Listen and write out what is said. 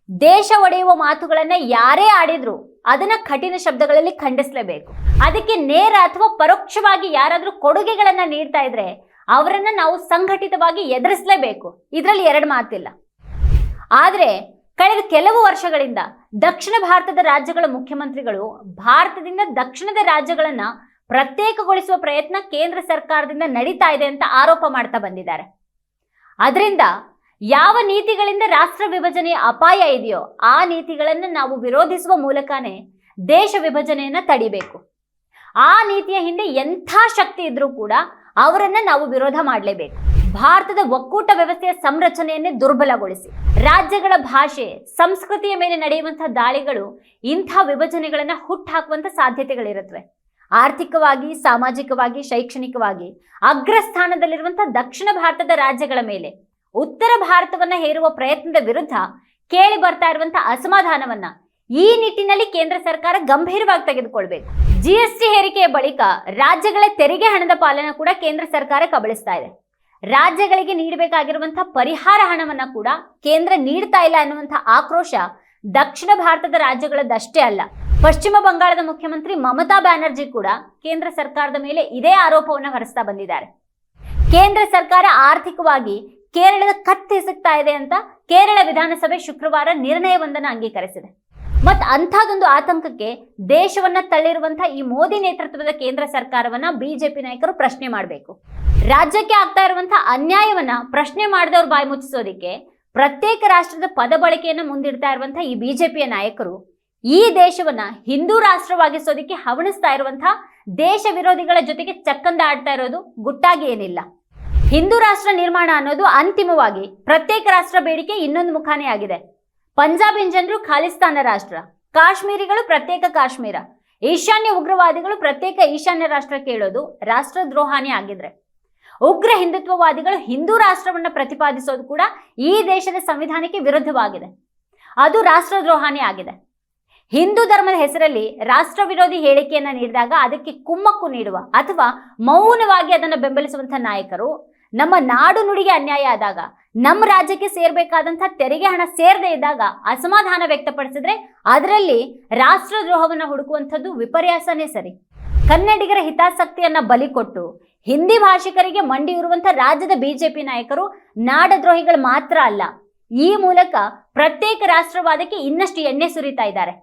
ದೇಶ ಒಡೆಯುವ ಮಾತುಗಳನ್ನ ಯಾರೇ ಆಡಿದ್ರು ಅದನ್ನ ಕಠಿಣ ಶಬ್ದಗಳಲ್ಲಿ ಖಂಡಿಸಲೇಬೇಕು. ಅದಕ್ಕೆ ನೇರ ಅಥವಾ ಪರೋಕ್ಷವಾಗಿ ಯಾರಾದ್ರೂ ಕೊಡುಗೆಗಳನ್ನ ನೀಡ್ತಾ ಇದ್ರೆ ಅವರನ್ನ ನಾವು ಸಂಘಟಿತವಾಗಿ ಎದುರಿಸಲೇಬೇಕು. ಇದರಲ್ಲಿ ಎರಡು ಮಾತಿಲ್ಲ. ಆದ್ರೆ ಕಳೆದ ಕೆಲವು ವರ್ಷಗಳಿಂದ ದಕ್ಷಿಣ ಭಾರತದ ರಾಜ್ಯಗಳ ಮುಖ್ಯಮಂತ್ರಿಗಳು ಭಾರತದಿಂದ ದಕ್ಷಿಣದ ರಾಜ್ಯಗಳನ್ನ ಪ್ರತ್ಯೇಕಗೊಳಿಸುವ ಪ್ರಯತ್ನ ಕೇಂದ್ರ ಸರ್ಕಾರದಿಂದ ನಡೀತಾ ಇದೆ ಅಂತ ಆರೋಪ ಮಾಡ್ತಾ ಬಂದಿದ್ದಾರೆ. ಅದರಿಂದ ಯಾವ ನೀತಿಗಳಿಂದ ರಾಷ್ಟ್ರ ವಿಭಜನೆಯ ಅಪಾಯ ಇದೆಯೋ ಆ ನೀತಿಗಳನ್ನು ನಾವು ವಿರೋಧಿಸುವ ಮೂಲಕನೇ ದೇಶ ವಿಭಜನೆಯನ್ನ ತಡಿಬೇಕು. ಆ ನೀತಿಯ ಹಿಂದೆ ಎಂಥ ಶಕ್ತಿ ಇದ್ರೂ ಕೂಡ ಅವರನ್ನ ನಾವು ವಿರೋಧ ಮಾಡಲೇಬೇಕು. ಭಾರತದ ಒಕ್ಕೂಟ ವ್ಯವಸ್ಥೆಯ ಸಂರಚನೆಯನ್ನೇ ದುರ್ಬಲಗೊಳಿಸಿ ರಾಜ್ಯಗಳ ಭಾಷೆ ಸಂಸ್ಕೃತಿಯ ಮೇಲೆ ನಡೆಯುವಂತಹ ದಾಳಿಗಳು ಇಂಥ ವಿಭಜನೆಗಳನ್ನ ಹುಟ್ಟುಹಾಕುವಂತ ಸಾಧ್ಯತೆಗಳಿರುತ್ತವೆ. ಆರ್ಥಿಕವಾಗಿ, ಸಾಮಾಜಿಕವಾಗಿ, ಶೈಕ್ಷಣಿಕವಾಗಿ ಅಗ್ರಸ್ಥಾನದಲ್ಲಿರುವಂತಹ ದಕ್ಷಿಣ ಭಾರತದ ರಾಜ್ಯಗಳ ಮೇಲೆ ಉತ್ತರ ಭಾರತವನ್ನ ಹೇರುವ ಪ್ರಯತ್ನದ ವಿರುದ್ಧ ಕೇಳಿ ಬರ್ತಾ ಇರುವಂತಹ ಅಸಮಾಧಾನವನ್ನ ಈ ನಿಟ್ಟಿನಲ್ಲಿ ಕೇಂದ್ರ ಸರ್ಕಾರ ಗಂಭೀರವಾಗಿ ತೆಗೆದುಕೊಳ್ಬೇಕು. GST ಹೇರಿಕೆಯ ಬಳಿಕ ರಾಜ್ಯಗಳ ತೆರಿಗೆ ಹಣದ ಪಾಲನ ಕೂಡ ಕೇಂದ್ರ ಸರ್ಕಾರ ಕಬಳಿಸ್ತಾ ಇದೆ. ರಾಜ್ಯಗಳಿಗೆ ನೀಡಬೇಕಾಗಿರುವಂತಹ ಪರಿಹಾರ ಹಣವನ್ನ ಕೂಡ ಕೇಂದ್ರ ನೀಡ್ತಾ ಇಲ್ಲ ಅನ್ನುವಂತಹ ಆಕ್ರೋಶ ದಕ್ಷಿಣ ಭಾರತದ ರಾಜ್ಯಗಳದ್ದಷ್ಟೇ ಅಲ್ಲ. ಪಶ್ಚಿಮ ಬಂಗಾಳದ ಮುಖ್ಯಮಂತ್ರಿ ಮಮತಾ ಬ್ಯಾನರ್ಜಿ ಕೂಡ ಕೇಂದ್ರ ಸರ್ಕಾರದ ಮೇಲೆ ಇದೇ ಆರೋಪವನ್ನು ಹೊರಿಸ್ತಾ ಬಂದಿದ್ದಾರೆ. ಕೇಂದ್ರ ಸರ್ಕಾರ ಆರ್ಥಿಕವಾಗಿ ಕೇರಳದ ಕತ್ತಿಸುತ್ತಾ ಇದೆ ಅಂತ ಕೇರಳ ವಿಧಾನಸಭೆ ಶುಕ್ರವಾರ ನಿರ್ಣಯವೊಂದನ್ನು ಅಂಗೀಕರಿಸಿದೆ. ಮತ್ ಅಂಥದೊಂದು ಆತಂಕಕ್ಕೆ ದೇಶವನ್ನ ತಳ್ಳಿರುವಂತಹ ಈ ಮೋದಿ ನೇತೃತ್ವದ ಕೇಂದ್ರ ಸರ್ಕಾರವನ್ನ ಬಿಜೆಪಿ ನಾಯಕರು ಪ್ರಶ್ನೆ ಮಾಡಬೇಕು. ರಾಜ್ಯಕ್ಕೆ ಆಗ್ತಾ ಇರುವಂತಹ ಅನ್ಯಾಯವನ್ನ ಪ್ರಶ್ನೆ ಮಾಡಿದವ್ರು ಬಾಯಿ ಮುಚ್ಚಿಸೋದಿಕ್ಕೆ ಪ್ರತ್ಯೇಕ ರಾಷ್ಟ್ರದ ಪದ ಬಳಕೆಯನ್ನು ಮುಂದಿಡ್ತಾ ಇರುವಂತಹ ಈ ಬಿಜೆಪಿಯ ನಾಯಕರು ಈ ದೇಶವನ್ನ ಹಿಂದೂ ರಾಷ್ಟ್ರವಾಗಿಸೋದಿಕ್ಕೆ ಹವಣಿಸ್ತಾ ಇರುವಂತಹ ದೇಶ ವಿರೋಧಿಗಳ ಜೊತೆಗೆ ಚಕ್ಕಂದ ಆಡ್ತಾ ಇರೋದು ಗುಟ್ಟಾಗಿ ಏನಿಲ್ಲ. ಹಿಂದೂ ರಾಷ್ಟ್ರ ನಿರ್ಮಾಣ ಅನ್ನೋದು ಅಂತಿಮವಾಗಿ ಪ್ರತ್ಯೇಕ ರಾಷ್ಟ್ರ ಬೇಡಿಕೆ ಇನ್ನೊಂದು ಮುಖಾನೇ ಆಗಿದೆ. ಪಂಜಾಬಿನ ಜನರು ಖಾಲಿಸ್ತಾನ ರಾಷ್ಟ್ರ, ಕಾಶ್ಮೀರಿಗಳು ಪ್ರತ್ಯೇಕ ಕಾಶ್ಮೀರ, ಈಶಾನ್ಯ ಉಗ್ರವಾದಿಗಳು ಪ್ರತ್ಯೇಕ ಈಶಾನ್ಯ ರಾಷ್ಟ್ರ ಕೇಳೋದು ರಾಷ್ಟ್ರದ್ರೋಹಾನೇ ಆಗಿದ್ರೆ, ಉಗ್ರ ಹಿಂದುತ್ವವಾದಿಗಳು ಹಿಂದೂ ರಾಷ್ಟ್ರವನ್ನ ಪ್ರತಿಪಾದಿಸೋದು ಕೂಡ ಈ ದೇಶದ ಸಂವಿಧಾನಕ್ಕೆ ವಿರುದ್ಧವಾಗಿದೆ. ಅದು ರಾಷ್ಟ್ರದ್ರೋಹಾನೇ ಆಗಿದೆ. ಹಿಂದೂ ಧರ್ಮದ ಹೆಸರಲ್ಲಿ ರಾಷ್ಟ್ರ ವಿರೋಧಿ ಹೇಳಿಕೆಯನ್ನ ನೀಡಿದಾಗ ಅದಕ್ಕೆ ಕುಮ್ಮಕ್ಕು ನೀಡುವ ಅಥವಾ ಮೌನವಾಗಿ ಅದನ್ನು ಬೆಂಬಲಿಸುವಂತಹ ನಾಯಕರು ನಮ್ಮ ನಾಡು ನುಡಿಗೆ ಅನ್ಯಾಯ ಆದಾಗ, ನಮ್ಮ ರಾಜ್ಯಕ್ಕೆ ಸೇರ್ಬೇಕಾದಂತಹ ತೆರಿಗೆ ಹಣ ಸೇರದೇ ಇದ್ದಾಗ ಅಸಮಾಧಾನ ವ್ಯಕ್ತಪಡಿಸಿದ್ರೆ ಅದರಲ್ಲಿ ರಾಷ್ಟ್ರದ್ರೋಹವನ್ನ ಹುಡುಕುವಂಥದ್ದು ವಿಪರ್ಯಾಸನೇ ಸರಿ. ಕನ್ನಡಿಗರ ಹಿತಾಸಕ್ತಿಯನ್ನ ಬಲಿ ಕೊಟ್ಟು ಹಿಂದಿ ಭಾಷಿಕರಿಗೆ ಮಂಡಿಯಿರುವಂತಹ ರಾಜ್ಯದ ಬಿಜೆಪಿ ನಾಯಕರು ನಾಡದ್ರೋಹಿಗಳು ಮಾತ್ರ ಅಲ್ಲ, ಈ ಮೂಲಕ ಪ್ರತ್ಯೇಕ ರಾಷ್ಟ್ರವಾದಕ್ಕೆ ಇನ್ನಷ್ಟು ಎಣ್ಣೆ ಸುರಿತಾ ಇದ್ದಾರೆ.